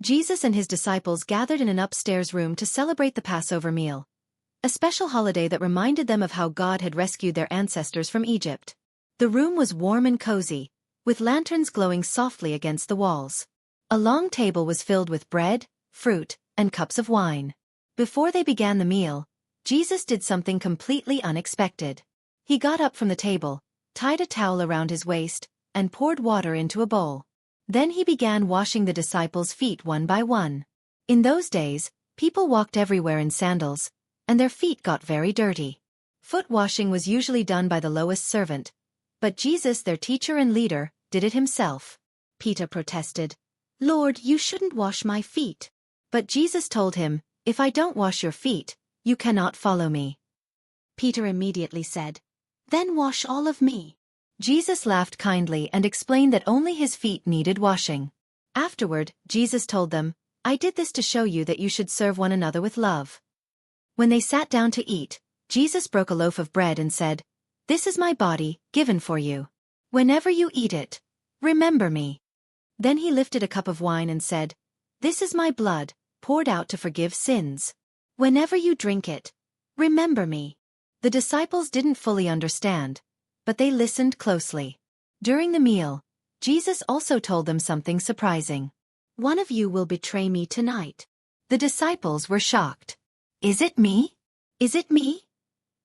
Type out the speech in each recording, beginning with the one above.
Jesus and his disciples gathered in an upstairs room to celebrate the Passover meal, a special holiday that reminded them of how God had rescued their ancestors from Egypt. The room was warm and cozy, with lanterns glowing softly against the walls. A long table was filled with bread, fruit, and cups of wine. Before they began the meal, Jesus did something completely unexpected. He got up from the table, tied a towel around his waist, and poured water into a bowl. Then he began washing the disciples' feet one by one. In those days, people walked everywhere in sandals, and their feet got very dirty. Foot washing was usually done by the lowest servant, but Jesus, their teacher and leader, did it himself. Peter protested, "Lord, you shouldn't wash my feet." But Jesus told him, "If I don't wash your feet, you cannot follow me." Peter immediately said, "Then wash all of me." Jesus laughed kindly and explained that only his feet needed washing. Afterward, Jesus told them, "I did this to show you that you should serve one another with love." When they sat down to eat, Jesus broke a loaf of bread and said, "This is my body, given for you. Whenever you eat it, remember me." Then he lifted a cup of wine and said, "This is my blood, poured out to forgive sins. Whenever you drink it, remember me." The disciples didn't fully understand, but they listened closely. During the meal, Jesus also told them something surprising. "One of you will betray me tonight." The disciples were shocked. "Is it me? Is it me?"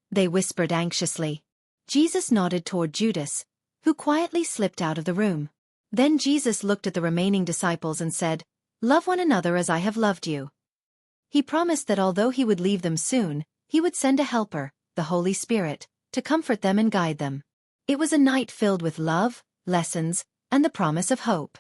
they whispered anxiously. Jesus nodded toward Judas, who quietly slipped out of the room. Then Jesus looked at the remaining disciples and said, "Love one another as I have loved you." He promised that although he would leave them soon, he would send a helper, the Holy Spirit, to comfort them and guide them. It was a night filled with love, lessons, and the promise of hope.